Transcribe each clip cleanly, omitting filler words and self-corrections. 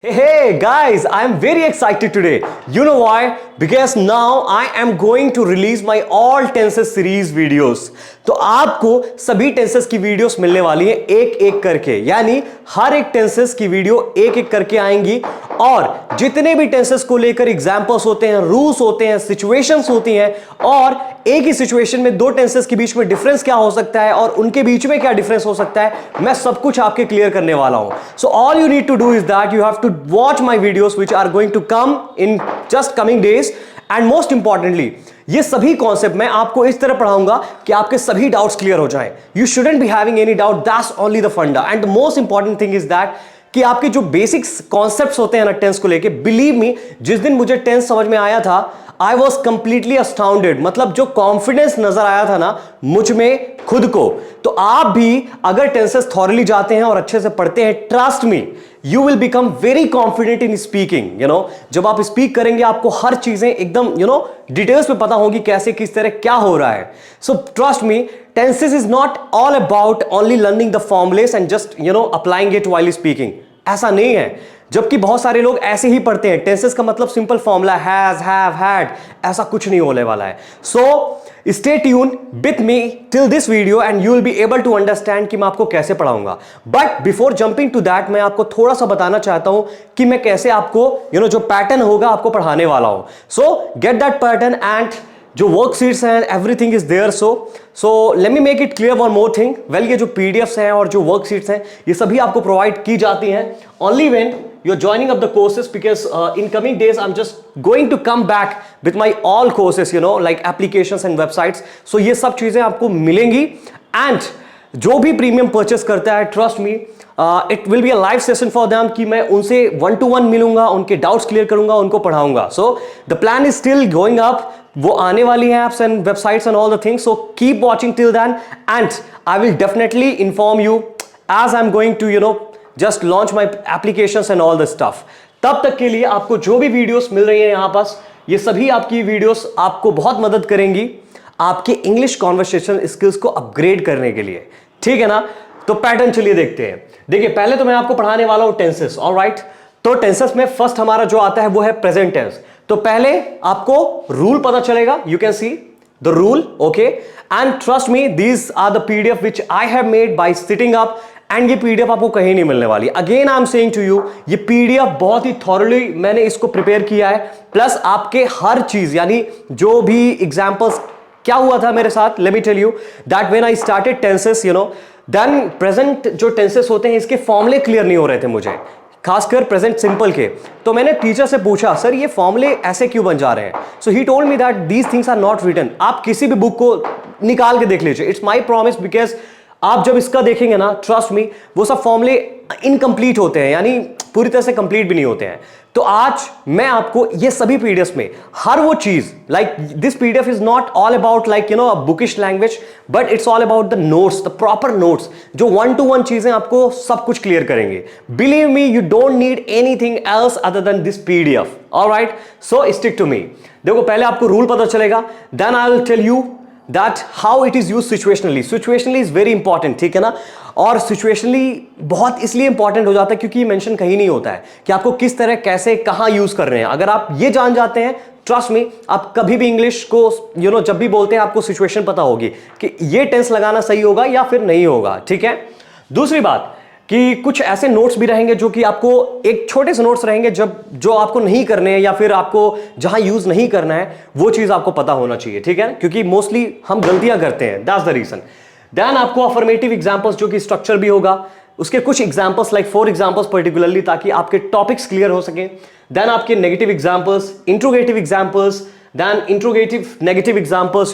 Hey guys, I am very excited today. You know why? Because now I am going to release my all tenses series videos. तो आपको सभी tenses की videos मिलने वाली है एक एक करके, यानी हर एक टेंसेस की वीडियो एक एक करके आएंगी और जितने भी टेंसेस को लेकर एग्जांपल्स होते हैं, रूल्स होते हैं, सिचुएशंस होती हैं और एक ही सिचुएशन में दो टेंसेस के बीच में डिफरेंस क्या हो सकता है और उनके बीच में क्या डिफरेंस हो सकता है, मैं सब कुछ आपके क्लियर करने वाला हूं. So all you need to do is that you have to watch my videos which are going to come in just coming days. And most importantly ये सभी कॉन्सेप्ट मैं आपको इस तरह पढ़ाऊंगा कि आपके सभी डाउट्स क्लियर हो जाएं. You shouldn't be having any doubt, that's only the funda. And the most important thing is that कि आपके जो बेसिक्स कॉन्सेप्ट्स होते हैं ना टेंस को लेके, बिलीव मी, जिस दिन मुझे टेंस समझ में आया था आई वॉज कंप्लीटली अस्टाउंडेड. मतलब जो कॉन्फिडेंस नजर आया था ना मुझ में खुद को. तो आप भी अगर टेंसेस थॉरली जाते हैं और अच्छे से पढ़ते हैं, trust me, you will become very confident in speaking. जब आप स्पीक करेंगे आपको हर चीजें एकदम डिटेल्स में पता होगी कैसे किस तरह क्या हो रहा है. So trust me, tenses is not all about only learning the formulas and just applying it while speaking. ऐसा नहीं है. जबकि बहुत सारे लोग ऐसे ही पढ़ते हैं. टेंसेस का मतलब simple formula has, have, had, ऐसा कुछ नहीं होने वाला है. So stay tune with me till this video and you will be able to understand कि मैं आपको कैसे पढ़ाऊंगा. But before jumping to that मैं आपको थोड़ा सा बताना चाहता हूं कि मैं कैसे आपको जो पैटर्न होगा आपको पढ़ाने वाला हूं. So get that pattern and जो वर्कशीट्स हैं everything is there. So let me make it clear one more thing. Well, ये जो पीडीएफ्स हैं और जो वर्कशीट्स हैं ये सभी आपको प्रोवाइड की जाती हैं only when you're joining up the courses, because in coming days I'm just going to come back with my all courses, like applications and websites. So ये सब चीजें आपको मिलेंगी. And जो भी प्रीमियम परचेस करता है, trust me, it will be a live session for them कि मैं उनसे 1-to-1 मिलूंगा, उनके डाउट्स क्लियर करूंगा, उनको पढ़ाऊंगा. So the plan is still going up. वो आने वाली हैं apps and websites and all the things. So keep watching till then and I will definitely inform you as I am going to just launch my applications and all the stuff. तब तक के लिए आपको जो भी videos मिल रही हैं यहां पास, ये सभी आपकी वीडियोस आपको बहुत मदद करेंगी आपके इंग्लिश कॉन्वर्सेशन स्किल्स को अपग्रेड करने के लिए. ठीक है ना? तो पैटर्न चलिए देखते हैं. देखिए, पहले तो मैं आपको पढ़ाने वाला हूं टेंसेस. ऑलराइट, तो टेंसेस में फर्स्ट हमारा जो आता है वो है प्रेजेंट टेंस. तो पहले आपको रूल पता चलेगा. You can see the rule, okay? And trust me, these are the PDF which I have made by sitting up. And ये पीडीएफ आपको कहीं नहीं मिलने वाली. Again I am saying to you, ये पीडीएफ बहुत ही थॉरली मैंने इसको प्रिपेयर किया है. प्लस आपके हर चीज, यानी जो भी एग्जांपल्स, क्या हुआ था मेरे साथ, let me tell you that when I started tenses, then present जो टेंसेस होते हैं इसके फॉर्मूले क्लियर नहीं हो रहे थे मुझे, खासकर प्रेजेंट सिंपल के. तो मैंने टीचर से पूछा, सर ये फॉर्मूले ऐसे क्यों बन जा रहे हैं? So he told me that these things are not written. आप किसी भी बुक को निकाल के देख लीजिए. इट्स माई प्रॉमिस, बिकॉज आप जब इसका देखेंगे ना, ट्रस्ट मी, वो सब फॉर्मूले इनकम्प्लीट होते हैं, यानी पूरी तरह से कंप्लीट भी नहीं होते हैं. तो आज मैं आपको ये सभी पीडीएफ में हर वो चीज, like this PDF is not all about like a bookish language, but it's all about the notes, the proper notes, जो 1-to-1 चीजें आपको सब कुछ क्लियर करेंगे. Believe me, you don't need anything else other than this PDF. Alright, so stick to me. देखो, पहले आपको rule पता चलेगा, then I will tell you that how it is used situationally. Situationally is very important, ठीक है ना? और situationally बहुत इसलिए इंपॉर्टेंट हो जाता है क्योंकि मेंशन कहीं नहीं होता है कि आपको किस तरह, कैसे, कहां यूज कर रहे हैं. अगर आप ये जान जाते हैं, ट्रस्ट मी, आप कभी भी इंग्लिश को जब भी बोलते हैं आपको सिचुएशन पता होगी कि ये टेंस लगाना सही होगा या फिर नहीं होगा. ठीक है? दूसरी बात कि कुछ ऐसे नोट्स भी रहेंगे जो कि आपको, एक छोटे से नोट्स रहेंगे जो आपको नहीं करने हैं या फिर आपको जहां यूज नहीं करना है, वो चीज आपको पता होना चाहिए. ठीक है? क्योंकि मोस्टली हम गलतियां करते हैं, दैट्स द रीजन. देन आपको अफर्मेटिव एग्जांपल्स, जो कि स्ट्रक्चर भी होगा, उसके कुछ एग्जांपल्स, लाइक 4 एग्जांपल्स पर्टिकुलरली, ताकि आपके टॉपिक्स क्लियर हो सके. देन आपके negative examples, interrogative examples, then interrogative negative examples.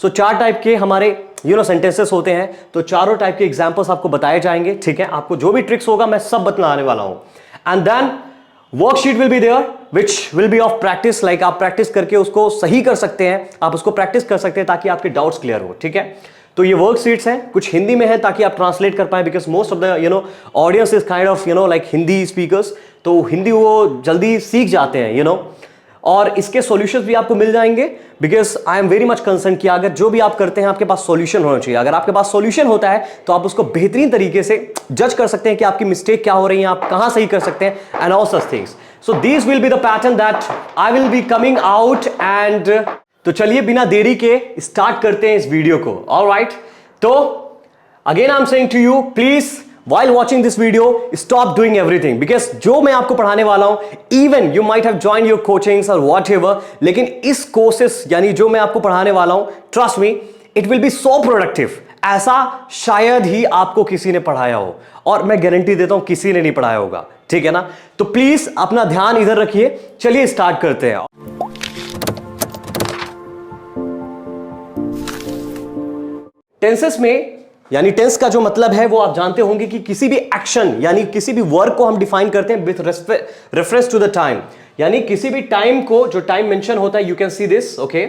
So 4 type के हमारे सेंटेंसेस होते हैं. तो चारों टाइप के एग्जांपल्स आपको बताए जाएंगे. ठीक है? आपको जो भी ट्रिक्स होगा मैं सब बतलाने वाला हूं. And then worksheet will be there which will be of practice. Like आप प्रैक्टिस करके उसको सही कर सकते हैं, आप उसको प्रैक्टिस कर सकते हैं ताकि आपके डाउट्स क्लियर हो. ठीक है? तो ये वर्कशीट्स हैं, कुछ हिंदी में है ताकि आप ट्रांसलेट कर पाए, because most of the audience is kind of like Hindi speakers. तो हिंदी वो जल्दी सीख जाते हैं. और इसके सॉल्यूशंस भी आपको मिल जाएंगे, because I am very much concern कि अगर जो भी आप करते हैं आपके पास सॉल्यूशन होना चाहिए। अगर आपके पास सॉल्यूशन होता है तो आप उसको बेहतरीन तरीके से जज कर सकते हैं कि आपकी मिस्टेक क्या हो रही है, आप कहां सही कर सकते हैं, and all such things. So this will be the pattern that I will be coming out and तो चलिए बिना देरी के स्टार्ट करते हैं इस वीडियो को। ऑलराइट, तो again I am saying to you, please while watching this video stop doing everything, because जो मैं आपको पढ़ाने वाला हूं, even you might have joined your coachings or whatever, लेकिन इस कोर्सेस यानी जो मैं आपको पढ़ाने वाला हूं, trust me it will be so productive, ऐसा शायद ही आपको किसी ने पढ़ाया हो, और मैं गारंटी देता हूं किसी ने नहीं पढ़ाया होगा, ठीक है ना। तो प्लीज अपना ध्यान इधर रखिए, चलिए स्टार्ट करते हैं। टेंसेस में यानी टेंस का जो मतलब है वो आप जानते होंगे कि किसी भी एक्शन यानी किसी भी वर्क को हम डिफाइन करते हैं with reference to the time, यानी किसी भी टाइम को जो टाइम मेंशन होता है, you can see this, okay.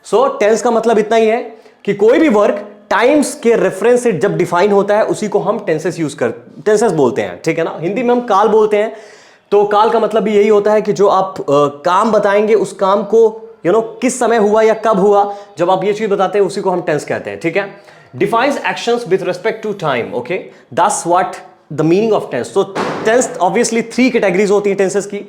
So tense का मतलब इतना ही है कि कोई भी वर्क टाइम्स के रेफरेंस से जब डिफाइन होता है उसी को हम टेंसेस बोलते हैं, ठीक है ना। हिंदी में हम काल बोलते हैं, तो काल का मतलब भी यही होता है कि जो आप काम बताएंगे उस काम को किस समय हुआ या कब हुआ, जब आप ये चीज बताते हैं उसी को हम टेंस कहते हैं, ठीक है। Defines actions with respect to time, okay? That's what the meaning of tense. So tense obviously 3 categories होती हैं tenses की,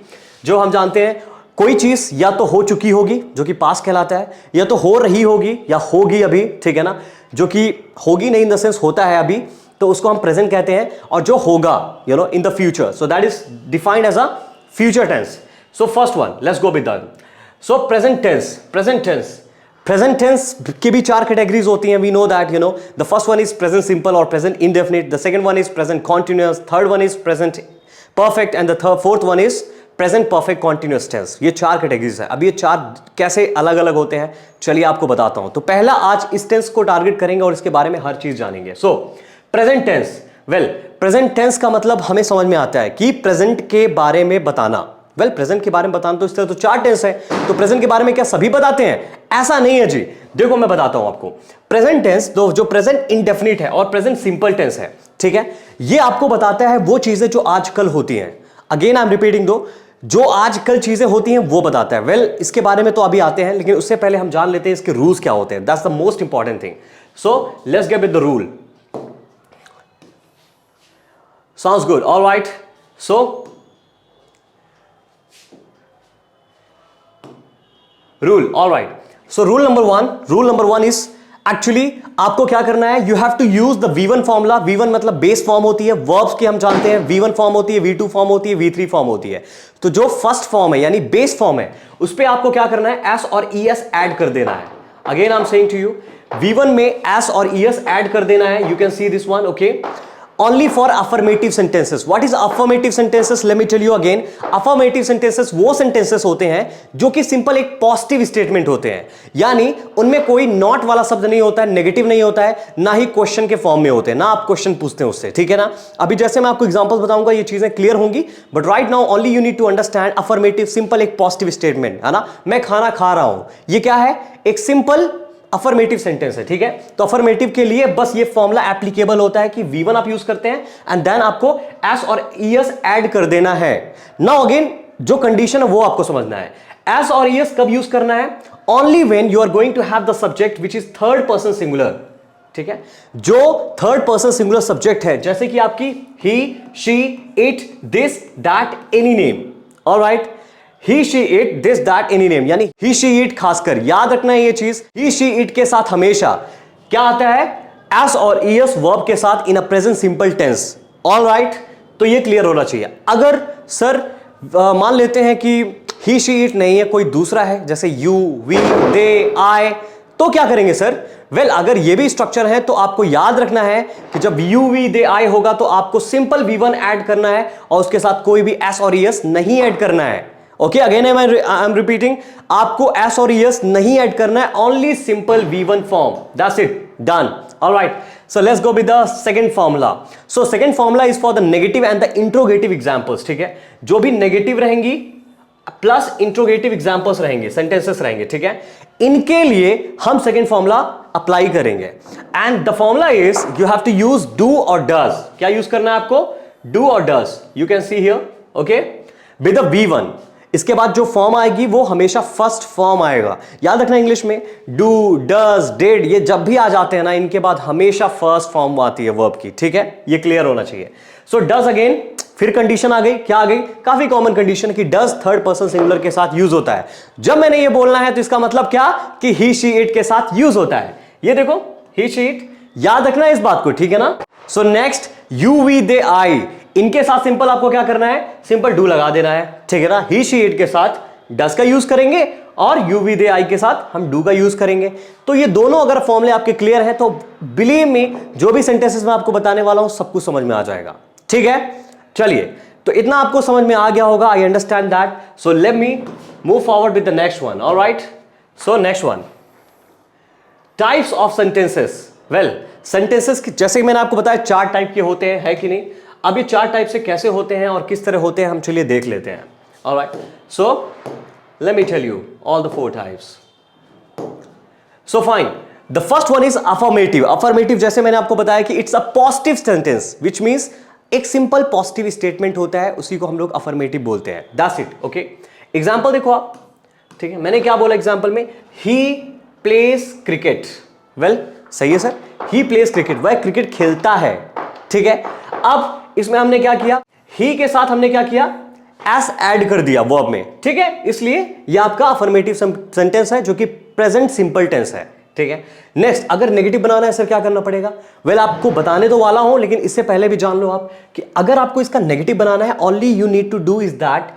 जो हम जानते हैं। कोई चीज या तो हो चुकी होगी जो कि पास्ट कहलाता है, या तो हो रही होगी या होगी अभी, ठीक है ना, जो कि होगी नहीं इन द सेंस होता है अभी, तो उसको हम प्रेजेंट कहते हैं, और जो होगा in the future, so that is defined as a future tense. So first one, let's go with that. So present tense present tense की भी 4 कैटेगरीज होती हैं। We know that the first one is present simple और present indefinite, the second one is present continuous, third one is present perfect, and the fourth one is present perfect continuous tense. ये 4 categories है। अब ये 4 कैसे अलग अलग होते हैं चलिए आपको बताता हूं। तो पहला आज इस टेंस को टारगेट करेंगे और इसके बारे में हर चीज जानेंगे। So present tense, well present tense का मतलब हमें समझ में आता है कि प्रेजेंट के बारे में बताना। वेल प्रेजेंट के बारे में बताना, तो इस तरह तो 4 टेंस है, तो प्रेजेंट के बारे में क्या सभी बताते हैं? ऐसा नहीं है जी। देखो मैं बताता हूं आपको। प्रेजेंट टेंस जो प्रेजेंट इंडेफिनिट है और प्रेजेंट सिंपल टेंस है, ठीक है, ये आपको बताता है वो चीजें जो आजकल होती हैं। अगेन आई एम रिपीटिंग, जो आजकल चीजें होती हैं वो बताता है। वेल इसके बारे में तो अभी आते हैं, लेकिन उससे पहले हम जान लेते हैं इसके रूल्स क्या होते हैं। That's the most important thing. So let's get with the rule. Sounds good, alright. So rule, alright. So rule number one is actually आपको क्या करना है, you have to use the V1 formula. V1 मतलब base form होती है verbs की, हम जानते हैं V1 फॉर्म होती है, V2 फॉर्म होती है, V3 फॉर्म होती है। तो जो फर्स्ट फॉर्म है यानी बेस फॉर्म है, उस पे आपको क्या करना है, एस और ES ऐड कर देना है। Again I am saying to you, V1 में एस और ES ऐड कर देना है। You can see this one, okay. Only for affirmative sentences. What is affirmative sentences? Let me tell you again. Affirmative sentences वो sentences होते हैं जो कि सिंपल एक पॉजिटिव स्टेटमेंट होते हैं, यानी उनमें कोई नॉट वाला शब्द नहीं होता है, नेगेटिव नहीं होता है, ना ही क्वेश्चन के फॉर्म में होते हैं, ना आप क्वेश्चन पूछते हैं उससे, ठीक है ना। अभी जैसे मैं आपको एग्जांपल्स बताऊंगा ये चीजें क्लियर होंगी, but right now only you need to understand affirmative, simple एक पॉजिटिव स्टेटमेंट है ना। मैं खाना खा रहा हूं, ये क्या है, एक सिंपल अफर्मेटिव सेंटेंस है, ठीक है। तो अफर्मेटिव के लिए बस ये फॉर्मूला एप्लीकेबल होता है कि V1 आप यूज करते हैं एंड देन आपको S और ES ऐड कर देना है। नाउ अगेन जो कंडीशन है वो आपको समझना है। S और ES कब यूज करना है, only when you are going to have the subject which is third person singular, ठीक है। जो थर्ड पर्सन सिंगुलर सब्जेक्ट है, जैसे कि आपकी he, she, it, this, that, any name, alright. He, she, it, this, that, any name, यानी he, she, it खासकर याद रखना है ये चीज। ही, शी, इट के साथ हमेशा क्या आता है, एस और ES वर्ब के साथ in a present simple tense, alright. तो ये क्लियर होना चाहिए। अगर सर मान लेते हैं कि ही, शी, इट नहीं है, कोई दूसरा है, जैसे यू, वी, दे, आई, तो क्या करेंगे सर? वेल अगर ये भी स्ट्रक्चर है तो आपको याद रखना है कि जब यू, वी, दे, आई होगा तो आपको सिंपल V1 ऐड करना है और उसके साथ कोई भी S और ES नहीं ऐड करना है। Okay, again I am repeating, आपको S और ES नहीं ऐड करना है, only simple V1 form, that's it, done, alright. So let's go with the second formula. So second formula is for the negative and the interrogative examples, ठीक है। जो भी negative रहेंगी प्लस इंट्रोगेटिव एग्जांपल्स रहेंगे, sentences रहेंगे, ठीक है, इनके लिए हम सेकंड फॉर्मूला अप्लाई करेंगे। And the formula is you have to use do और डज। क्या यूज करना है आपको, डू और does. You can see here, okay, with the V1 इसके बाद जो फॉर्म आएगी वो हमेशा फर्स्ट फॉर्म आएगा। याद रखना इंग्लिश में डू, डज, डिड, ये जब भी आ जाते हैं ना, इनके बाद हमेशा फर्स्ट फॉर्म आती है वर्ब की, ठीक है, ये क्लियर होना चाहिए। सो डज अगेन, फिर कंडीशन आ गई, क्या आ गई, काफी कॉमन कंडीशन कि डज थर्ड पर्सन सिंगुलर के साथ यूज होता है। जब मैंने ये बोलना है तो इसका मतलब क्या कि ही शी इट के साथ यूज होता है। ये देखो ही शी इट, याद रखना इस बात को, ठीक है ना। सो नेक्स्ट यू वी दे आई, इनके साथ सिंपल आपको क्या करना है, सिंपल डू लगा देना है, ठीक है ना। ही शी इट के साथ डज का यूज करेंगे और यू वी दे आई के साथ हम डू का यूज करेंगे। तो ये दोनों अगर फॉर्मूले आपके क्लियर है तो बिलीव मी जो भी सेंटेंसेस मैं आपको बताने वाला हूं सब कुछ समझ में आ जाएगा, ठीक है। चलिए, तो इतना आपको समझ में आ गया होगा, I understand that. So let me move forward with the next one, alright. So next one, types of sentences. Well, sentences की जैसे मैंने आपको बताया 4 टाइप के होते हैं, है कि नहीं। अब ये 4 टाइप से कैसे होते हैं और किस तरह होते हैं हम चलिए देख लेते हैं, alright. So let me tell you all the 4 types. So fine, the first one is affirmative. Affirmative जैसे मैंने आपको बताया कि it's a positive sentence which means एक सिंपल पॉजिटिव स्टेटमेंट होता है, उसी को हम लोग अफर्मेटिव बोलते हैं, दैट्स इट, ओके। एग्जांपल देखो आप, ठीक है, मैंने क्या बोला एग्जांपल में, ही प्लेज क्रिकेट। वेल, सही है सर, ही प्लेज क्रिकेट, वह क्रिकेट खेलता है, ठीक है। अब इसमें हमने क्या किया, ही के साथ हमने क्या किया, एस ऐड कर दिया वर्ब में, ठीक है, इसलिए यह आपका अफर्मेटिव सेंटेंस है जो कि प्रेजेंट सिंपल टेंस है, ठीक है। नेक्स्ट, अगर नेगेटिव बनाना है सर क्या करना पड़ेगा, वेल आपको बताने तो वाला हूं लेकिन इससे पहले भी जान लो आप कि अगर आपको इसका नेगेटिव बनाना है, only you need to do is that.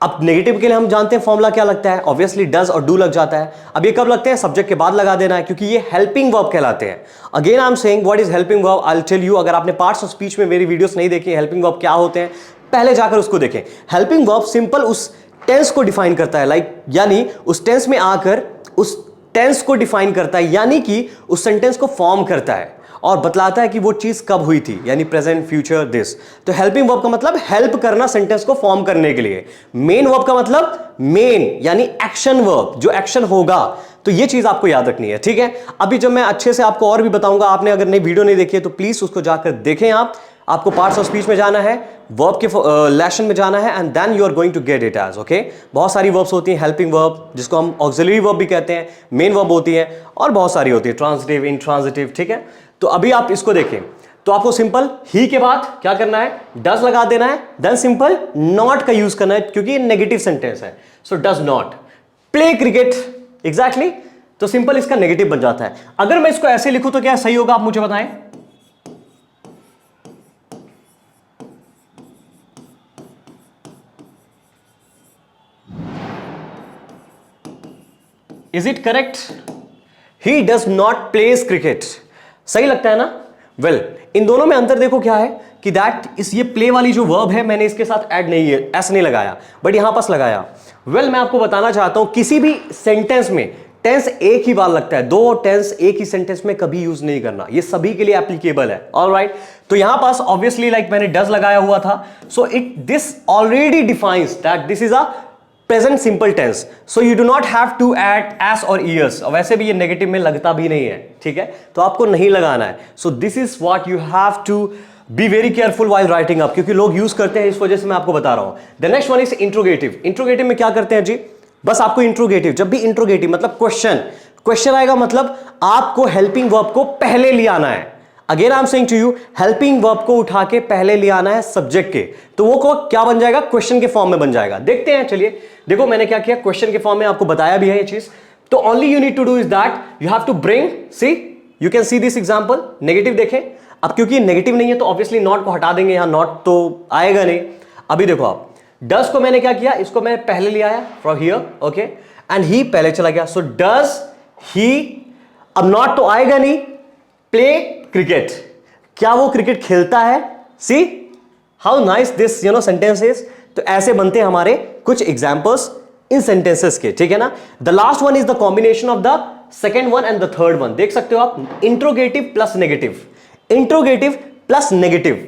अब नेगेटिव के लिए हम जानते हैं फॉर्मूला क्या लगता है, ऑब्वियसली डज और डू लग जाता है। अब ये कब लगते हैं, सब्जेक्ट के बाद लगा देना है, क्योंकि ये हेल्पिंग वर्ब कहलाते हैं। Again I am saying what is helping verb, I will tell you. अगर आपने पार्ट्स ऑफ स्पीच में मेरी वीडियोस नहीं देखी, हेल्पिंग वर्ब क्या होते हैं, पहले जाकर उसको देखें। हेल्पिंग वर्ब सिंपल उस टेंस को डिफाइन करता है, लाइक यानी उस टेंस में आकर उस टेंस को डिफाइन करता है, यानी कि उस सेंटेंस को फॉर्म करता है और बतलाता है कि वो चीज कब हुई थी, यानी प्रेजेंट, फ्यूचर, दिस। तो हेल्पिंग वर्ब का मतलब हेल्प करना सेंटेंस को फॉर्म करने के लिए। मेन वर्ब का मतलब मेन यानी एक्शन वर्ब, जो एक्शन होगा। तो ये चीज आपको याद रखनी है, ठीक है। अभी जब मैं अच्छे से आपको और भी बताऊंगा, आपने अगर नई वीडियो नहीं देखी है तो प्लीज उसको जाकर देखें। आपको पार्ट्स ऑफ स्पीच में जाना है, वर्ब के लेसन में जाना है, and then you are going to get it as, okay. बहुत सारी वर्ब्स होती हैं, हेल्पिंग वर्ब जिसको हम ऑक्सिलरी वर्ब भी कहते हैं, मेन वर्ब होती है और बहुत सारी होती है, ट्रांजिटिव, इंट्रांजिटिव, ठीक है। तो अभी आप इसको देखें तो आपको सिंपल ही के बाद क्या करना है, डज लगा देना है, देन सिंपल नॉट का यूज करना है क्योंकि ये नेगेटिव सेंटेंस है। So does not play cricket, exactly, तो सिंपल इसका नेगेटिव बन जाता है। अगर मैं इसको ऐसे लिखूं तो क्या सही होगा, आप मुझे बताएं। Is it correct, he does not pledge cricket, सही लगता है ना। वेल, इन दोनों में अंतर देखो क्या है कि दैट इस ये प्ले वाली जो वर्ब है मैंने इसके साथ ऐड नहीं है, ऐसे नहीं लगाया, बट यहां पास लगाया। वेल, मैं आपको बताना चाहता हूं किसी भी सेंटेंस में टेंस एक ही बार लगता है, 2 टेंस एक ही सेंटेंस में कभी यूज नहीं करना, ये सभी के लिए एप्लीकेबल है, ऑलराइट। तो यहां पास ऑब्वियसली लाइक मैंने डज लगाया हुआ था, so it this already defines that this is a present simple tense, so you do not have to add S और ईयर्स। वैसे भी ये नेगेटिव में लगता भी नहीं है, ठीक है, तो आपको नहीं लगाना है। So this is what you have to be very careful while writing up, क्योंकि लोग यूज करते हैं, इस वजह से मैं आपको बता रहा हूं। The next one is interrogative. Interrogative में क्या करते हैं जी, बस आपको इंट्रोगेटिव, जब भी इंट्रोगेटिव मतलब क्वेश्चन आएगा, मतलब आपको हेल्पिंग वर्ब को पहले ले आना है। Again I am saying to you, helping verb को उठा के पहले ले आना है सब्जेक्ट के, तो वो को क्या बन जाएगा, क्वेश्चन के फॉर्म में बन जाएगा। देखते हैं, चलिए देखो मैंने क्या किया, क्वेश्चन के फॉर्म में आपको बताया भी है ये चीज। तो only you need to do is that you have to bring, see you can see this example, negative देखें। अब क्योंकि नेगेटिव नहीं है तो ऑब्वियसली नॉट को हटा देंगे, यहां नॉट तो आएगा नहीं। अभी देखो आप, डज को मैंने क्या किया, इसको मैं पहले ले आया from here, okay, and he पहले चला गया। सो डज ही, अब नॉट तो आएगा नहीं, प्ले क्रिकेट, क्या वो क्रिकेट खेलता है। See how nice this sentence is. तो ऐसे बनते हैं हमारे कुछ एग्जांपल्स इन सेंटेंसेस के, ठीक है ना। The last one is the combination of the second one and the third one, देख सकते हो आप, interrogative plus negative, interrogative plus negative.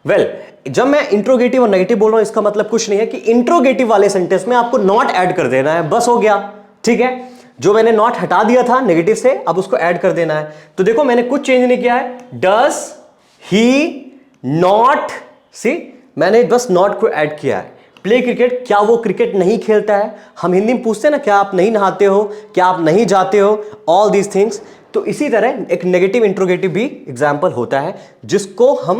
Well, जब मैं इंट्रोगेटिव और नेगेटिव बोल रहा हूं इसका मतलब कुछ नहीं है कि इंट्रोगेटिव वाले सेंटेंस में आपको नॉट ऐड कर देना है, बस हो गया, ठीक है। जो मैंने नॉट हटा दिया था नेगेटिव से, अब उसको ऐड कर देना है। तो देखो मैंने कुछ चेंज नहीं किया है, डज ही नॉट, सी मैंने बस नॉट को ऐड किया है, प्ले क्रिकेट, क्या वो क्रिकेट नहीं खेलता है? हम हिंदी में पूछते हैं ना, क्या आप नहीं नहाते हो, क्या आप नहीं जाते हो, ऑल दीज थिंग्स। तो इसी तरह एक नेगेटिव इंट्रोगेटिव भी एग्जाम्पल होता है, जिसको हम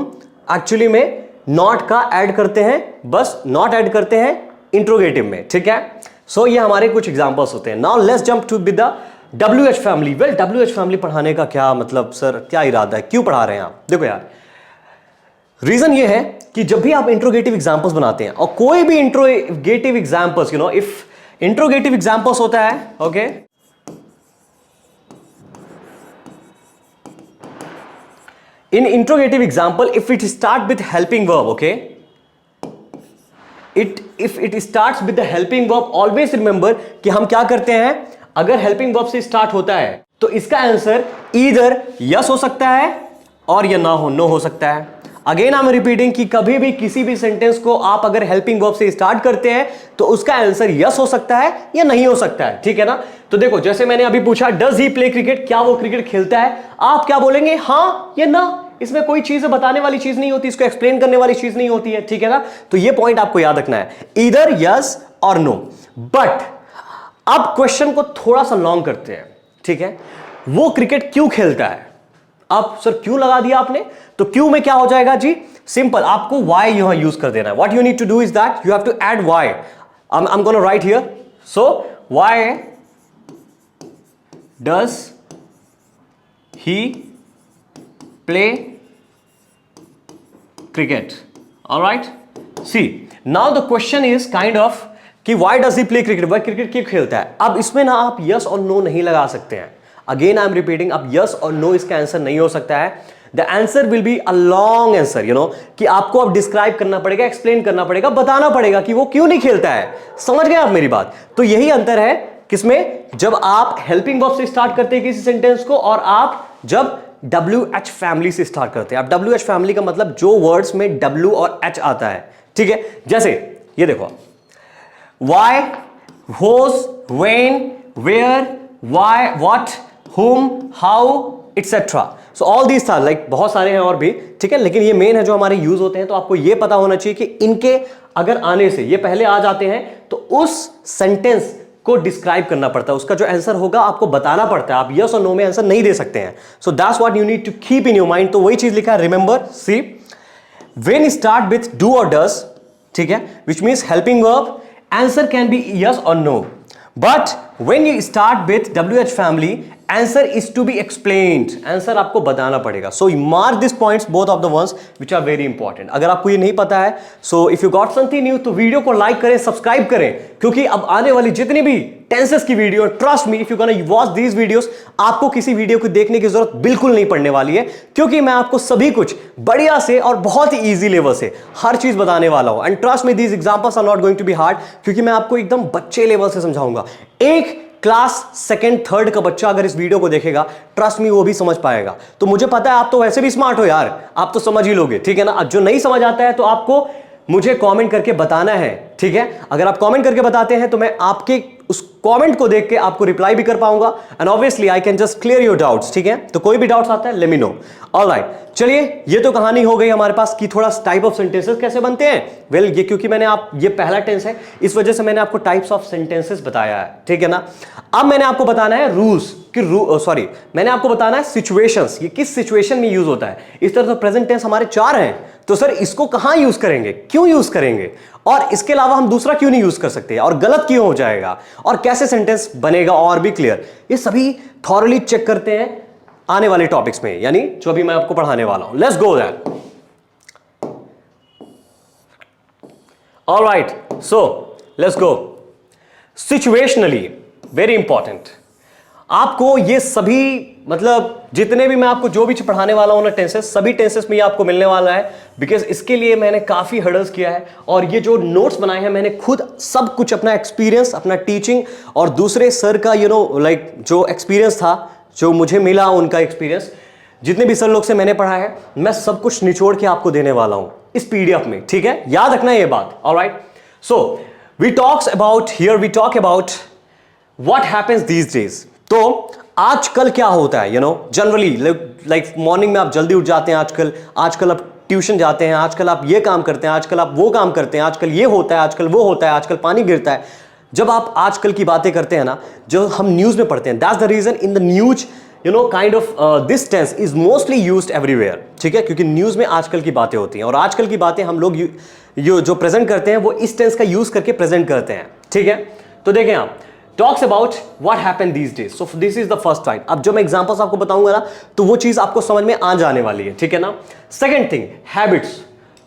एक्चुअली में नॉट का ऐड करते हैं, बस नॉट ऐड करते हैं इंट्रोगेटिव में, ठीक है। सो ये हमारे कुछ एग्जाम्पल्स होते हैं। Now let's jump to with the WH family. Well, WH family पढ़ाने का क्या मतलब सर, क्या इरादा है, क्यों पढ़ा रहे हैं आप? देखो यार, रीजन ये है कि जब भी आप इंट्रोगेटिव एग्जांपल्स बनाते हैं, और कोई भी interrogative examples, you know, if interrogative examples होता है, okay, in interrogative example if it start with helping verb, okay, if it starts with the helping verb, always remember कि हम क्या करते हैं, अगर हेल्पिंग वर्ब से स्टार्ट होता है तो इसका आंसर ईदर यस हो सकता है और या नो हो सकता है। अगेन आई एम रिपीटिंग कि कभी भी किसी भी सेंटेंस को आप अगर हेल्पिंग वर्ब से स्टार्ट करते हैं तो उसका आंसर यस हो सकता है या नहीं हो सकता है, ठीक है ना। तो देखो, जैसे मैंने अभी पूछा, डज ही प्ले क्रिकेट, क्या वो क्रिकेट खेलता है, आप क्या बोलेंगे, हाँ या ना। इसमें कोई चीज बताने वाली चीज नहीं होती, इसको एक्सप्लेन करने वाली चीज नहीं होती है, ठीक है ना। तो ये पॉइंट आपको याद रखना है, ईदर यस और नो। बट अब क्वेश्चन को थोड़ा सा लॉन्ग करते हैं, ठीक है। वो क्रिकेट क्यों खेलता है? अब सर क्यों लगा दिया आपने, तो क्यों में क्या हो जाएगा जी, सिंपल, आपको वाई यहां यूज कर देना है। What you need to do is that you have to add Y. I am gonna write here, so why does he play cricket, alright. See now the question is kind of कि why does he play cricket, वह cricket क्यों खेलता है। अब इसमें ना आप yes और नो नहीं लगा सकते हैं। अगेन आई एम रिपीटिंग, अब यस और नो इसका आंसर नहीं हो सकता है। The answer will be a long answer, you know, कि आपको अब डिस्क्राइब करना पड़ेगा, एक्सप्लेन करना पड़ेगा, बताना पड़ेगा कि वो क्यों नहीं खेलता है। समझ गए आप मेरी बात? तो यही अंतर है किसमें, जब आप हेल्पिंग वर्ब से स्टार्ट करते हैं किसी सेंटेंस को, और आप जब WH फैमिली से स्टार्ट करते हैं। अब WH फैमिली का मतलब जो वर्ड्स में W और H आता है, ठीक है। जैसे ये देखो, why, whose, when, where, why, what, whom, how, etc. So all these था, like बहुत सारे हैं और भी, ठीक है, लेकिन ये मेन है जो हमारे यूज होते हैं। तो आपको ये पता होना चाहिए कि इनके अगर आने से ये पहले आ जाते हैं तो उस सेंटेंस को डिस्क्राइब करना पड़ता है, उसका जो आंसर होगा आपको बताना पड़ता है। आप यस और नो में आंसर नहीं दे सकते हैं। So that's what you need to keep in your mind. तो वही चीज लिखा है, remember, see, when start with do और डज, ठीक है, which means helping verb, answer can be yes or no, but when you start with WH family, answer is to be explained, answer आपको बताना पड़ेगा। So you mark these points, both of the ones which are very important। अगर आपको ये नहीं पता है, so if you got something new, तो वीडियो को लाइक करें, सब्सक्राइब करें, क्योंकि अब आने वाली जितनी भी टेंसेस की video, trust me, if you gonna watch these videos, आपको किसी वीडियो को देखने की जरूरत बिल्कुल नहीं पड़ने वाली है, क्योंकि मैं आपको सभी कुछ बढ़िया से और बहुत ही इजी लेवल से हर चीज बताने वाला हूं। And trust me, these examples are not going to be hard, क्योंकि मैं आपको एकदम बच्चे लेवल से समझाऊंगा। एक क्लास सेकंड थर्ड का बच्चा अगर इस वीडियो को देखेगा, ट्रस्ट मी, वो भी समझ पाएगा। तो मुझे पता है आप तो वैसे भी स्मार्ट हो यार, आप तो समझ ही लोगे, ठीक है ना। जो नहीं समझ आता है तो आपको मुझे कमेंट करके बताना है, ठीक है। अगर आप कमेंट करके बताते हैं तो मैं आपके उस कमेंट को देख के आपको रिप्लाई भी कर पाऊंगा, and obviously I can just clear your doubts, ठीक है। तो कोई भी डाउट्स आता है, लेट मी नो। ऑलराइट, चलिए, ये तो कहानी हो गई हमारे पास कि थोड़ा टाइप ऑफ सेंटेंसेस कैसे बनते हैं। वेल, ये क्योंकि मैंने ये पहला टेंस है, इस वजह से मैंने आपको टाइप्स ऑफ सेंटेंसेस बताया है, ठीक है ना। अब मैंने आपको बताना है रूल्स कि मैंने आपको बताना है सिचुएशंस, ये किस सिचुएशन में यूज होता है। इस तरह तो प्रेजेंट टेंस हमारे 4 हैं, तो सर इसको कहां यूज करेंगे, क्यों यूज करेंगे, और इसके अलावा हम दूसरा क्यों नहीं यूज कर सकते, और गलत क्यों हो जाएगा, और कैसे सेंटेंस बनेगा और भी क्लियर, ये सभी थॉरली चेक करते हैं आने वाले टॉपिक्स में, यानी जो अभी मैं आपको पढ़ाने वाला हूं। Let's go that. Alright, so let's go. Situationally very important, आपको ये सभी, मतलब जितने भी मैं आपको जो भी पढ़ाने वाला हूं ना टेंसेस, सभी टेंसेस में ये आपको मिलने वाला है, बिकॉज इसके लिए मैंने काफी हर्डल्स किया है, और ये जो नोट्स बनाए हैं मैंने खुद सब कुछ अपना एक्सपीरियंस, अपना टीचिंग और दूसरे सर का लाइक जो एक्सपीरियंस था, जो मुझे मिला उनका एक्सपीरियंस, जितने भी सर लोग से मैंने पढ़ा है, मैं सब कुछ निचोड़ के आपको देने वाला हूं इस पीडीएफ में, ठीक है। याद रखना ये बात। Alright, so we talk about what happens these days. तो आजकल क्या होता है, जनरली लाइक मॉर्निंग में आप जल्दी उठ जाते हैं, आजकल अब ट्यूशन जाते हैं, आजकल आप ये काम करते हैं, आजकल आप वो काम करते हैं, आजकल ये होता है, आजकल वो होता है, आजकल पानी गिरता है। जब आप आजकल की बातें करते हैं ना, जो हम न्यूज में पढ़ते हैं, that's the reason in the news kind of this tense is mostly used everywhere, ठीक है, क्योंकि न्यूज में आजकल की बातें होती हैं और आजकल की बातें हम लोग जो प्रेजेंट करते हैं वो इस टेंस का यूज करके प्रेजेंट करते हैं, ठीक है। तो देखें आप, talks about what happened these days, so this is the first time. अब जो मैं एग्जांपल्स आपको बताऊंगा ना, तो वो चीज आपको समझ में आ जाने वाली है, ठीक है ना। Second thing, habits.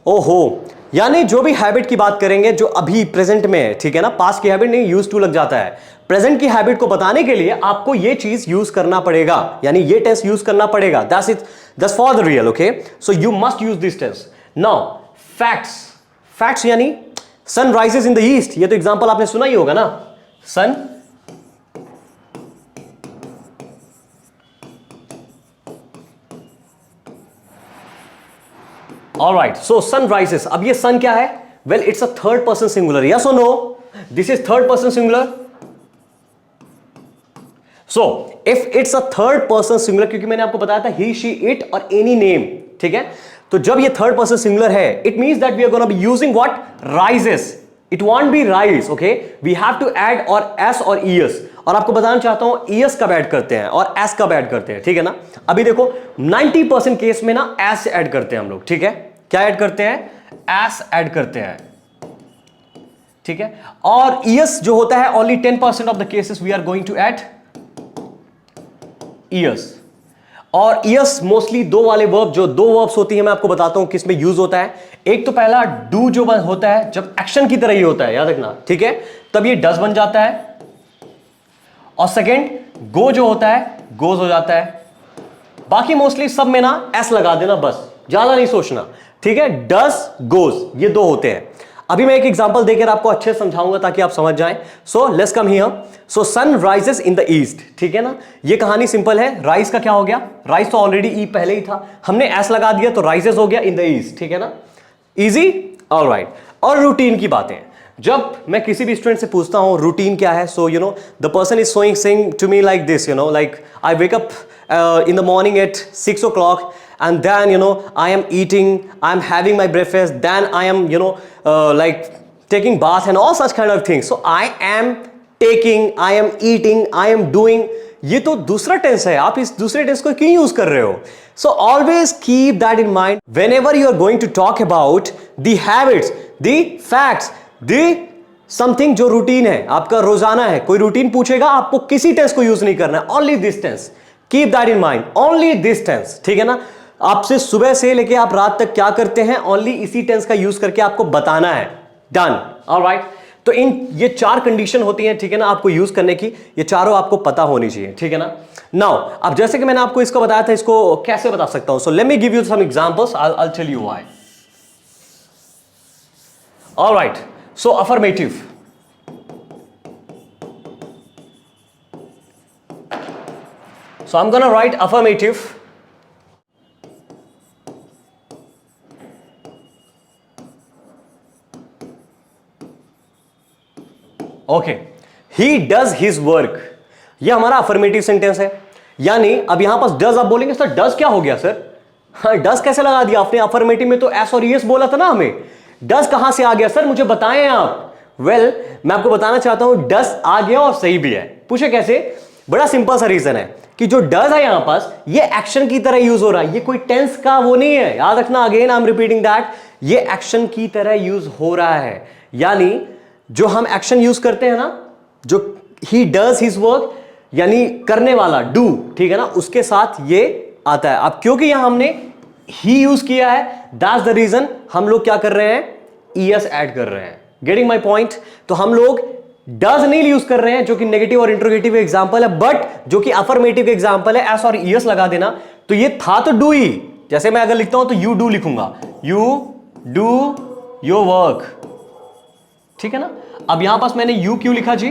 ओहो, यानी जो भी हैबिट की बात करेंगे जो अभी प्रेजेंट में है, ठीक है ना, पास्ट की हैबिट नहीं, यूज टू लग जाता है, प्रेजेंट की हैबिट को बताने के लिए आपको ये चीज यूज करना पड़ेगा, यानी ये टेंस यूज करना पड़ेगा, that's it, that's for the real, okay. So you must use this tense. Now facts, facts यानी sun rises in the east, ये तो एग्जांपल आपने सुना ही होगा ना, सन ऑलराइट, सो सन राइजेस। अब ये सन क्या है? Well it's a third person singular, yes और no? This is third person singular. So if it's a third person singular, क्योंकि मैंने आपको बताया था ही शी इट और एनी नेम, ठीक है, तो जब ये थर्ड पर्सन सिंगुलर है, it means that we are gonna be using what? Rises. It won't be rise, okay, we have to add और एस और ईएस, और आपको बताना चाहता हूं ईएस कब ऐड करते हैं और एस कब ऐड करते हैं, ठीक है ना। अभी देखो 90% केस में ना एस ऐड करते हैं हम लोग, ठीक है, क्या ऐड करते हैं? एस ऐड करते हैं, ठीक है, और ईएस जो होता है only 10% of the cases we are going to add ES. और ईएस मोस्टली दो वाले वर्ब, जो दो वर्ब्स होती है, मैं आपको बताता हूं किस में यूज होता है। एक तो पहला डू जो होता है जब एक्शन की तरह ही होता है, याद रखना, ठीक है, तब ये डज बन जाता है, और सेकेंड गो जो होता है गोज हो जाता है। बाकी मोस्टली सब में ना एस लगा देना, बस ज्यादा नहीं सोचना, ठीक है, डज गोज ये दो होते हैं। अभी मैं एक एग्जांपल देकर आपको अच्छे से समझाऊंगा ताकि आप समझ जाएं। So let's come here. So sun rises in the east, ठीक है ना, ये कहानी सिंपल है। राइज का क्या हो गया? राइज तो ऑलरेडी ई पहले ही था, हमने एस लगा दिया तो राइजेस हो गया इन द ईस्ट, ठीक है ना, इजी, ऑलराइट। और रूटीन की बातें, जब मैं किसी भी स्टूडेंट से पूछता हूं रूटीन क्या है, so the person is saying to me like this, like I wake up in the morning at 6 o'clock, and then I am eating, I am having my breakfast, then I am like taking bath and all such kind of things. So I am taking, I am eating, I am doing, ये तो दूसरा tense है, आप इस दूसरे tense को क्यों use कर रहे हो? So always keep that in mind whenever you are going to talk about the habits, the facts, the something जो रूटीन है, आपका रोजाना है, कोई रूटीन पूछेगा, आपको किसी टेंस को यूज नहीं करना है, only this tense, keep that in mind, only this tense, ठीक है ना। आपसे सुबह से लेके आप रात तक क्या करते हैं, ओनली इसी टेंस का यूज करके आपको बताना है, डन, ऑलराइट। तो ये चार कंडीशन होती हैं, ठीक है ना, आपको यूज करने की, ये चारों आपको पता होनी चाहिए, ठीक है ना। नाउ अब जैसे कि मैंने आपको इसको बताया था, इसको कैसे बता सकता हूं, so let me give you some examples, I will tell you why. Alright, so affirmative, so I'm gonna write affirmative. Okay, he does his work, ये हमारा अफर्मेटिव सेंटेंस है। यानी अब यहां पास डज आप बोलेंगे सर डज क्या हो गया सर, हाँ डज कैसे लगा दिया आपने, अफर्मेटिव में तो एस और यस बोला था ना हमें, डज कहां से आ गया सर, मुझे बताएं आप। वेल मैं आपको बताना चाहता हूं डज आ गया और सही भी है। पूछे कैसे? बड़ा सिंपल सा रीजन है कि जो डज है यहां पास, ये एक्शन की तरह यूज हो रहा है, ये कोई टेंस का वो नहीं है, याद रखना, again I am repeating that, ये एक्शन की तरह यूज हो रहा है। यानी जो हम एक्शन यूज करते हैं ना, जो ही डज हिज वर्क, यानी करने वाला डू, ठीक है ना, उसके साथ ये आता है। अब क्योंकि यहां हमने ही यूज किया है, दैट्स द रीजन हम लोग क्या कर रहे हैं, ईएस ऐड कर रहे हैं। Getting my point? तो हम लोग डज नहीं यूज कर रहे हैं, जो कि नेगेटिव और इंट्रोगेटिव एग्जांपल है, बट जो कि अफर्मेटिव एग्जांपल है, एस और ईएस लगा देना, तो ये था तो डू ही। जैसे मैं अगर लिखता हूं तो यू डू लिखूंगा, यू डू योर वर्क, ठीक है ना। अब यहां पास मैंने यू क्यों लिखा जी?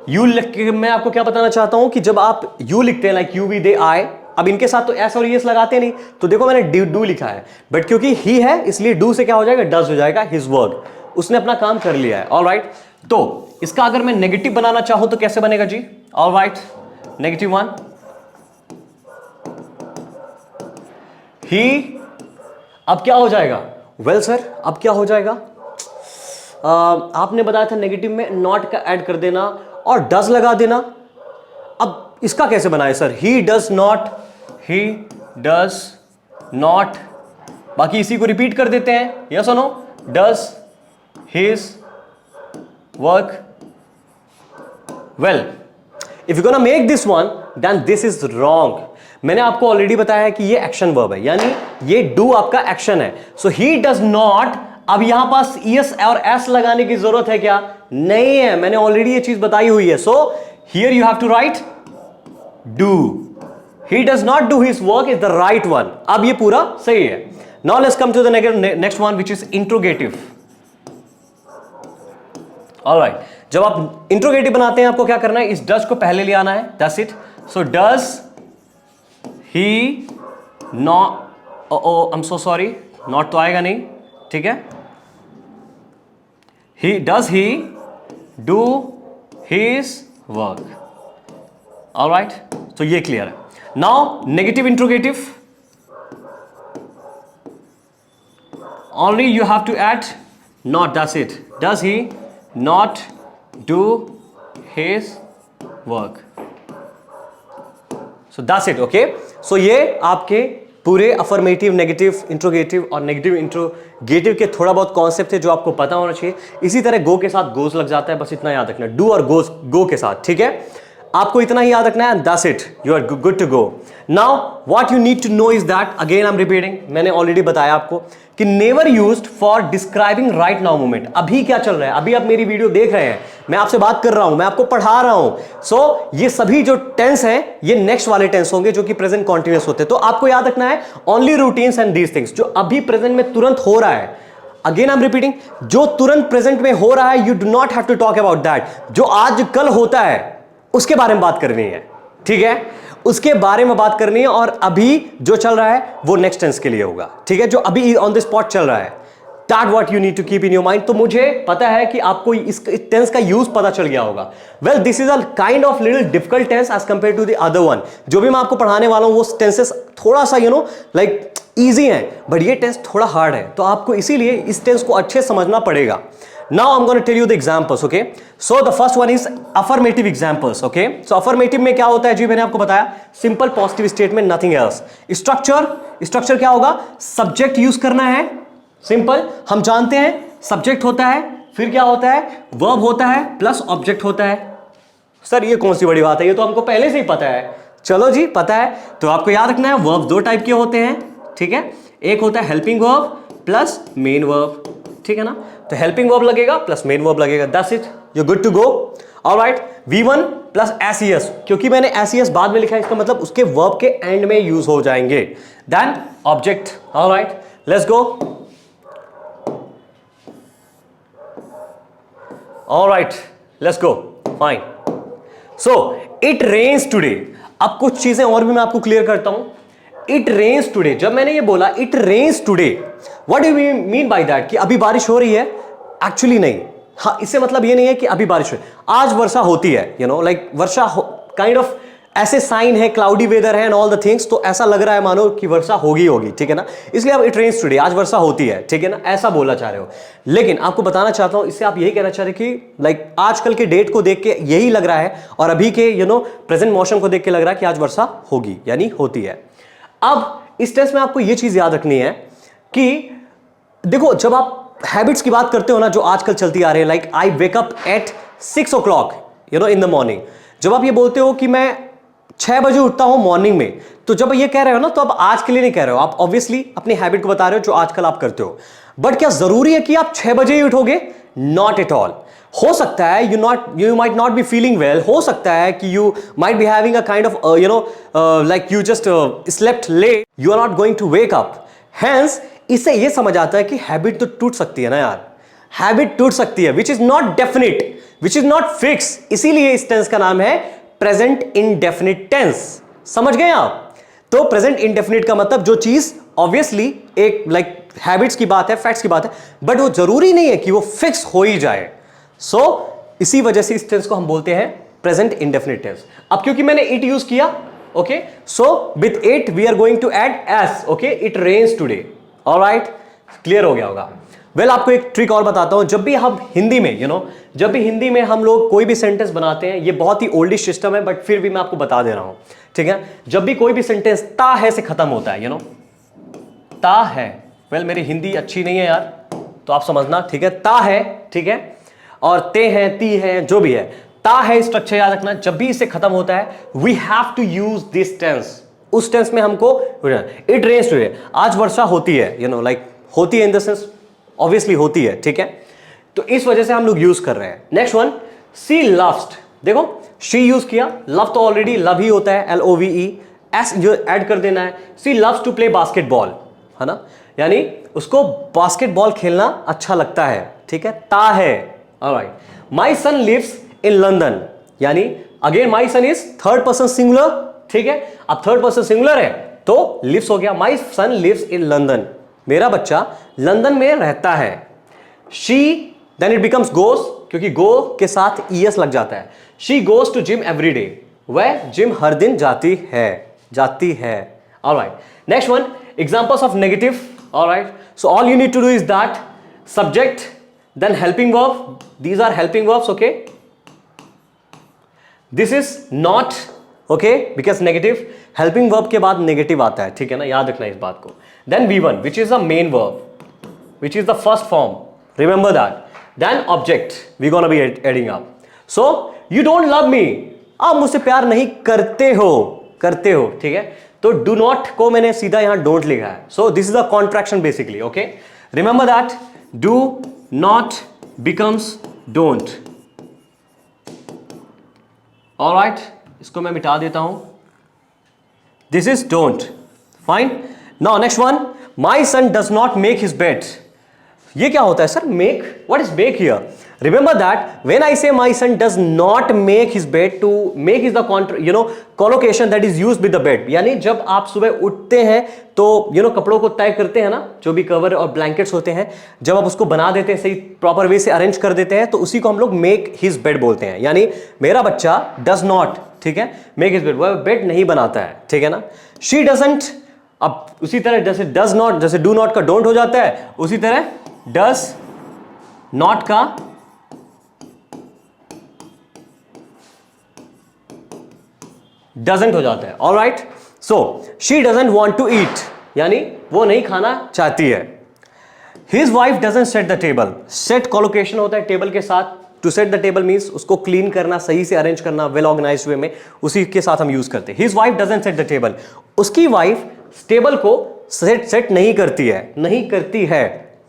यू लिख के मैं आपको क्या बताना चाहता हूं कि जब आप यू लिखते हैं, लाइक यू वी दे आई, अब इनके साथ तो एस और ईएस लगाते नहीं, तो देखो मैंने डू लिखा है, बट क्योंकि ही है इसलिए डू से क्या हो जाएगा, डज हो जाएगा, हिज वर्क, उसने अपना काम कर लिया है। ऑलराइट, तो इसका अगर मैं नेगेटिव बनाना चाहूं तो कैसे बनेगा जी? ऑलराइट, नेगेटिव वन, ही अब क्या हो जाएगा? वेल सर, अब क्या हो जाएगा? आपने बताया था नेगेटिव में नॉट का ऐड कर देना और डज लगा देना। अब इसका कैसे बनाए सर? ही डज नॉट, बाकी इसी को रिपीट कर देते हैं, यस और no? Does his work well. If you gonna make this one, then this is wrong. मैंने आपको ऑलरेडी बताया है कि ये एक्शन वर्ब है, यानी ये डू आपका एक्शन है। सो ही डज नॉट, अब यहां पास ईएस और एस लगाने की जरूरत है क्या? नहीं है, मैंने ऑलरेडी ये चीज बताई हुई है। So here you have to write do. He does not do his work is the right one. अब ये पूरा सही है। Now let's come to the next one which is interrogative. Alright, जब आप इंट्रोगेटिव बनाते हैं आपको क्या करना है? इस डज को पहले ले आना है, that's it. So does he not, I am so sorry, not तो आएगा नहीं, ठीक है। He does he do his work. Alright, तो ये क्लियर है। Now negative interrogative, only you have to add not, that's it. Does he not do his work? So that's it, okay? So ये आपके पूरे अफर्मेटिव, नेगेटिव, इंट्रोगेटिव और negative interrogative के थोड़ा बहुत कॉन्सेप्ट है जो आपको पता होना चाहिए। इसी तरह गो के साथ गोज लग जाता है, बस इतना याद रखना, डू और गोज गो के साथ, ठीक है? आपको इतना ही याद रखना है, that's it, you are good to go. Now what you need to know is that, again I am repeating, मैंने ऑलरेडी बताया आपको कि never used for describing right now moment. अभी क्या चल रहा है? अभी आप मेरी वीडियो देख रहे हैं, मैं आपसे बात कर रहा हूं, मैं आपको पढ़ा रहा हूं। सो ये सभी जो टेंस हैं ये नेक्स्ट वाले टेंस होंगे जो कि प्रेजेंट कॉन्टिन्यूअस होते हैं। तो आपको याद रखना है only routines and these things, जो अभी प्रेजेंट में तुरंत हो रहा है। अगेन आई एम रिपीटिंग, जो तुरंत प्रेजेंट में हो रहा है, you do not have to talk about that. जो आज कल होता है उसके बारे में बात करनी है, ठीक है? उसके बारे में बात करनी है, और अभी जो चल रहा है वो नेक्स्ट टेंस के लिए होगा, ठीक है? जो अभी ऑन द स्पॉट चल रहा है, that what you need to keep in your mind. तो मुझे पता है कि आपको इस टेंस का यूज पता चल गया होगा। Well, this is a kind of little difficult tense as compare to the other one. जो भी मैं आपको पढ़ाने वाला हूं वो टेंसेस थोड़ा सा लाइक इजी है, बट ये टेंस थोड़ा हार्ड है, तो आपको इसीलिए इस टेंस को अच्छे समझना पड़ेगा। Now I'm going to tell you the examples, okay? So the first one is affirmative examples, okay? So affirmative में क्या होता है जी? मैंने आपको बताया, simple positive statement, nothing else. Structure क्या होगा? Subject यूज करना है, simple, हम जानते हैं subject होता है, फिर क्या होता है? Verb होता है प्लस object होता है। सर ये कौन सी बड़ी बात है, ये तो हमको पहले से ही पता है। चलो जी, पता है तो आपको याद रखना है, verb दो टाइप के होते हैं, ठीक है? एक होता है helping verb plus main verb, ठीक है ना? तो हेल्पिंग वर्ब लगेगा प्लस मेन वर्ब लगेगा, that's it, you good to go. Alright, V1 plus SES, क्योंकि मैंने SES बाद में लिखा है, इसका मतलब उसके वर्ब के एंड में यूज हो जाएंगे। Then object, alright, let's go. Alright, let's go, fine. So it rains today. अब कुछ चीजें और भी मैं आपको क्लियर करता हूं। इट रेन्स टुडे, जब मैंने ये बोला it rains today, what do you mean by that? कि अभी बारिश हो रही है? एक्चुअली नहीं। हाँ, इससे मतलब ये नहीं है कि अभी बारिश हो, आज वर्षा होती है, लाइक वर्षा काइंड ऑफ ऐसे साइन है, क्लाउडी वेदर है एंड ऑल द थिंग्स, तो ऐसा लग रहा है मानो कि वर्षा होगी, ठीक है ना? इसलिए अब इट रेन्स टुडे, आज वर्षा होती है, ठीक है ना? ऐसा बोलना चाह रहे हो। लेकिन आपको बताना चाहता हूं, इससे आप यही कहना चाह रहे कि लाइक आजकल के डेट को देख के यही लग रहा है, और अभी के प्रेजेंट मौसम को देख के लग रहा है कि आज वर्षा होगी, यानी होती है। अब इस टेस्ट में आपको यह चीज याद रखनी है कि देखो, जब आप हैबिट्स की बात करते हो ना, जो आजकल चलती आ रही है, like I wake up at 6 o'clock in the morning, जब आप ये बोलते हो कि मैं 6 बजे उठता हूं मॉर्निंग में, तो जब ये कह रहे हो ना, तो आप आज के लिए नहीं कह रहे हो, आप ऑब्वियसली अपनी हैबिट को बता रहे हो जो आजकल आप करते हो। बट क्या जरूरी है कि आप 6 बजे ही उठोगे? Not at all. हो सकता है you might not be feeling well, हो सकता है कि you might be having a kind of like you just slept late, you are not going to wake up. Hence इससे ये समझ आता है कि हैबिट तो टूट सकती है ना यार, हैबिट टूट सकती है, which is not definite, which is not fixed। इसीलिए इस टेंस का नाम है प्रेजेंट इंडेफिनिट टेंस। समझ गए आप? तो प्रेजेंट इंडेफिनिट का मतलब जो चीज ऑब्वियसली एक लाइक हैबिट्स की बात है, फैक्ट्स की बात है, बट वो जरूरी नहीं है कि वो फिक्स हो ही जाए। सो इसी वजह से इस टेंस को हम बोलते हैं प्रेजेंट इंडेफिनिट टेंस। अब क्योंकि मैंने इट यूज किया, okay, so with it we are going to add S, okay, it rains today, alright, clear हो गया होगा। वेल आपको एक ट्रिक और बताता हूं, जब भी हम हिंदी में जब भी हिंदी में हम लोग कोई भी सेंटेंस बनाते हैं, ये बहुत ही ओल्डिश सिस्टम है बट फिर भी मैं आपको बता दे रहा हूं, ठीक है। जब भी कोई भी सेंटेंस ता है से खत्म होता है, ता है, वेल मेरी हिंदी अच्छी नहीं है यार, तो आप समझना, ठीक है। ता है, ठीक है, और ते हैं, ती है, जो भी है, ता है स्ट्रक्चर याद रखना। जब भी इससे खत्म होता है, we have to use this tense. उस टेंस में हमको इट रेन्स टुडे, आज वर्षा होती है, लाइक होती है इन द सेंस ऑब्वियसली होती है, ठीक है। तो इस वजह से हम लोग यूज कर रहे हैं। नेक्स्ट वन, सी लव्स, देखो शी यूज किया, लव तो ऑलरेडी लव ही होता है, LOVE, एस जो ऐड कर देना है। सी लव्स टू प्ले बास्केटबॉल, है ना, यानी उसको बास्केटबॉल खेलना अच्छा लगता है, ठीक है, ता है। Alright, my son lives in London, यानी again my son is third person singular, ठीक है। अब थर्ड पर्सन सिंगुलर है तो लिव्स हो गया, my son lives in London, मेरा बच्चा लंदन में रहता है। She, then it becomes goes, क्योंकि गो के साथ ES लग जाता है। She goes to gym every day, वह जिम हर दिन जाती है। Alright, next one, examples of negative. Alright, so all you need to do is that subject, then helping verb, these are helping verbs, okay. This is not, okay, because negative, helping verb के बाद negative आता है, ठीक है ना, याद रखना इस बात को। Then V1 which is the main verb, which is the first form, remember that. Then object we gonna be adding up. So you don't love me, आप मुझसे प्यार नहीं करते हो, ठीक है। तो do not को मैंने सीधा यहां don't लिखा है, so this is a contraction basically, okay. Remember that do not becomes don't. All right, इसको मैं मिटा देता हूं, this is don't, fine. Now next one, my son does not make his bed. ये क्या होता है sir, make? What is make here? Remember that when I say my son does not make his bed, to make is the collocation that is used with the bed. यानी जब आप सुबह उठते हैं तो कपड़ों को तय करते हैं ना, जो भी कवर और ब्लैंकेट्स होते हैं, जब आप उसको बना देते हैं, सही प्रॉपर वे से अरेंज कर देते हैं, तो उसी को हम लोग make his bed बोलते हैं। यानी मेरा बच्चा does not, ठीक है, make his bed, वह बेड नहीं बनाता है, ठीक है ना। She doesn't, अब उसी तरह जैसे डज नॉट, जैसे डू नॉट का डोंट हो जाता है, उसी तरह डज नॉट का डजंट हो जाता है। Alright, so she doesn't want to eat, यानी वो नहीं खाना चाहती है। His wife doesn't set the table, set collocation होता है टेबल के साथ। To set the table means उसको क्लीन करना, सही से अरेंज करना, वेल ऑर्गेनाइज्ड वे में, उसी के साथ हम यूज करते हैं। His wife doesn't set the table, उसकी वाइफ टेबल को सेट नहीं करती है,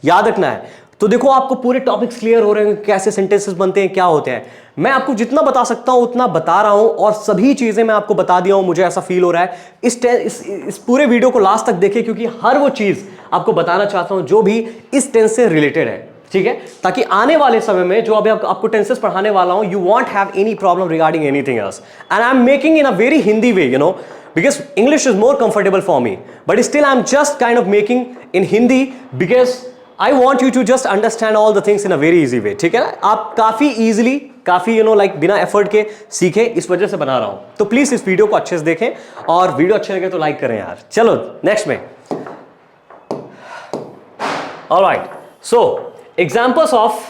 याद रखना है। तो देखो आपको पूरे टॉपिक्स क्लियर हो रहे हैं, कैसे सेंटेंसेस बनते हैं, क्या होते हैं। मैं आपको जितना बता सकता हूं उतना बता रहा हूं, और सभी चीजें मैं आपको बता दिया हूं। मुझे ऐसा फील हो रहा है इस पूरे वीडियो को लास्ट तक देखिए, क्योंकि हर वो चीज आपको बताना चाहता हूं जो भी इस टेंस से रिलेटेड है, ठीक है, ताकि आने वाले समय में जो अभी आपको टेंसेस पढ़ाने वाला हूं, you want have any problem regarding anything else. And I am making in a very Hindi way, because English is more comfortable for me, but still I'm just kind of making in Hindi because I want you to just understand all the things in a very easy way, ठीक है ना। आप काफी easily, काफी like बिना effort के सीखे, इस वजह से बना रहा हूं। तो प्लीज इस वीडियो को अच्छे से देखें, और वीडियो अच्छे लगे तो लाइक करें यार। चलो नेक्स्ट में, alright, so examples of,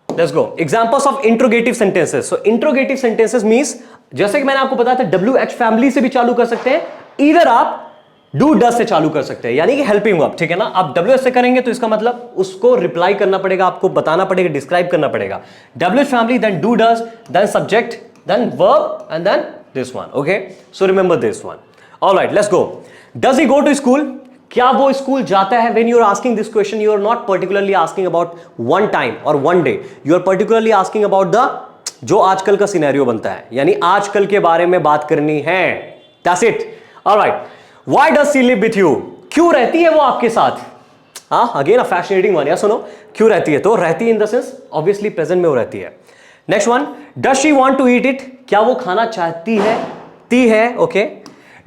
let's go, examples of interrogative sentences. So interrogative sentences means, जैसे कि मैंने आपको बताया था, WH फैमिली से भी चालू कर सकते हैं, इधर आप डू डस से चालू कर सकते हैं, यानी कि हेल्पिंग वर्ब, ठीक है ना। आप WH से करेंगे तो इसका मतलब उसको रिप्लाई करना पड़ेगा, आपको बताना पड़ेगा, डिस्क्राइब करना पड़ेगा। WH family, then do does, then subject, then verb, and then this one, okay. So remember this one. Alright, let's go. Does he go to school, क्या वो स्कूल जाता है? When you are asking this question, you are not particularly asking about one time or one day. You are particularly asking about the जो आजकल का scenario बनता है, यानी आजकल के बारे में बात करनी है। That's it. All right. Why does she live with you? क्यों रहती है वो आपके साथ? हाँ, अगेन अ फैसिनेटिंग वन। या सुनो, क्यों रहती है? तो रहती है in the sense obviously present में वो रहती है। Next one, does she want to eat it, क्या वो खाना चाहती है? ती है, okay.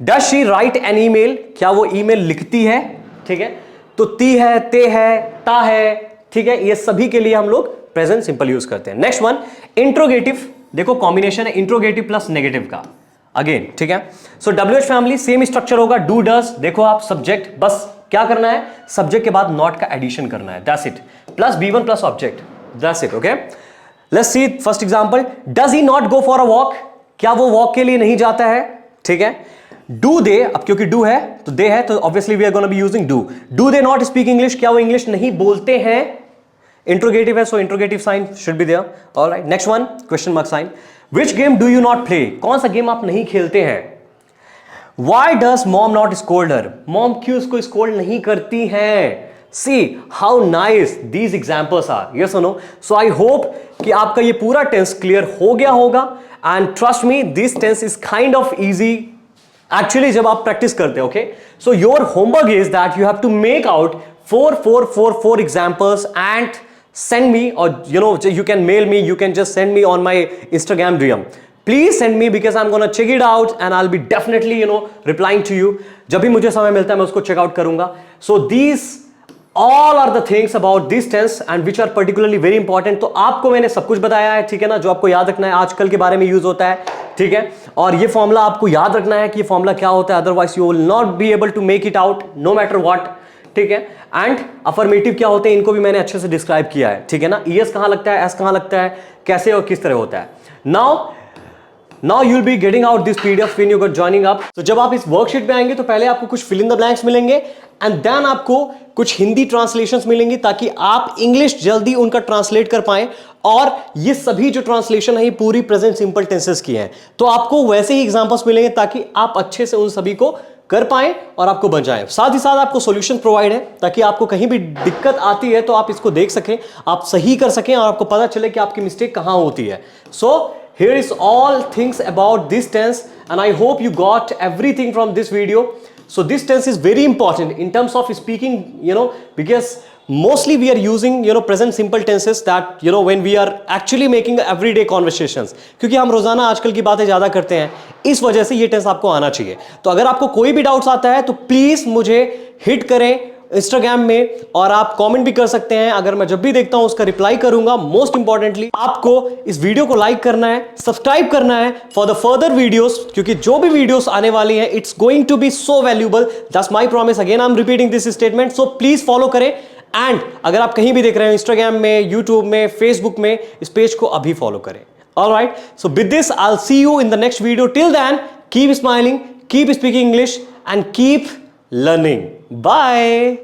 Does she write an email, क्या वो ईमेल लिखती है? ठीक है, तो ती है, ते है, ता है, ठीक है, ये सभी के लिए हम लोग प्रेजेंट सिंपल यूज करते हैं। नेक्स्ट वन, इंट्रोगेटिव, देखो कॉम्बिनेशन है इंट्रोगेटिव प्लस नेगेटिव का। अगेन, ठीक है। सो WH फैमिली सेम स्ट्रक्चर होगा, डू डज, देखो आप सब्जेक्ट, बस क्या करना है, सब्जेक्ट के बाद नॉट का एडिशन करना है, that's it, plus B1 plus object, that's it, okay. Let's see first example, does he not go for a walk, क्या वो वॉक के लिए नहीं जाता है, ठीक है। डू दे, अब क्योंकि डू है तो दे है, तो obviously we are gonna be using do. Do they not speak English, क्या वो इंग्लिश नहीं बोलते हैं, इंट्रोगेटिव है, so interrogative sign should be there, alright. Next one, question mark sign. Which game do you not play, कौन सा game आप नहीं खेलते हैं। Why does mom not scold her? Mom क्यों उसको scold नहीं करती हैं? See how nice these examples are. Yes or no? So I hope कि आपका ये पूरा tense clear हो गया होगा, and trust me, this tense is kind of easy. Actually, जब आप practice करते हो, okay? So your homework is that you have to make out four examples and send me, or you can mail me, you can just send me on my Instagram DM. Please send me because I'm gonna check it out and I'll be definitely replying to you. जब भी मुझे समय मिलता है मैं उसको check out करूंगा. So these all are the things about this tense and which are particularly very important. तो आपको मैंने सब कुछ बताया है, ठीक है ना, जो आपको याद रखना है, आजकल के बारे में यूज होता है, ठीक है। और ये फॉर्मूला आपको याद रखना है कि ये फॉर्मूला क्या होता है, otherwise you will not be able to make it out no matter what, ठीक है। एंड अफर्मेटिव क्या होते हैं इनको भी मैंने अच्छे से डिस्क्राइब किया है, ठीक है ना। ES कहां लगता है, S कहां लगता है, कैसे और किस तरह होता है। Now you'll be getting out this PDF when you got joining up. तो जब आप इस वर्कशीट में आएंगे तो पहले आपको कुछ फिल इन द ब्लैंक्स मिलेंगे एंड देन आपको कुछ हिंदी ट्रांसलेशंस मिलेंगी ताकि आप इंग्लिश जल्दी उनका ट्रांसलेट कर पाएं। और ये सभी जो ट्रांसलेशन है ये पूरी प्रेजेंट सिंपल टेंसेस की है, तो आपको वैसे ही एग्जांपल्स मिलेंगे ताकि आप अच्छे से उन सभी को कर पाएं और आपको बन जाए। साथ ही साथ आपको सॉल्यूशन प्रोवाइड है ताकि आपको कहीं भी दिक्कत आती है तो आप इसको देख सकें, आप सही कर सकें और आपको पता चले कि आपकी मिस्टेक कहां होती है। सो here is all things about this tense and I hope you got everything from this video. So this tense is very important in terms of speaking, because mostly we are using present simple tenses that when we are actually making everyday conversations, क्योंकि हम रोजाना आजकल की बातें ज्यादा करते हैं, इस वजह से ये टेंस आपको आना चाहिए। तो अगर आपको कोई भी डाउट्स आता है तो प्लीज मुझे हिट करें इंस्टाग्राम में और आप कमेंट भी कर सकते हैं, अगर मैं जब भी देखता हूं उसका रिप्लाई करूंगा। मोस्ट इंपॉर्टेंटली आपको इस वीडियो को लाइक करना है, सब्सक्राइब करना है फॉर द फर्दर वीडियोस, क्योंकि जो भी वीडियोस आने वाली हैं it's going to be so valuable, that's my promise. Again I am repeating this statement, so please follow करें। एंड अगर आप कहीं भी देख रहे हो, इंस्टाग्राम में, यूट्यूब में, फेसबुक में, इस पेज को अभी फॉलो करें। Alright, so with this I will see you in the next video. Till then keep smiling, keep speaking English and keep learning. Bye.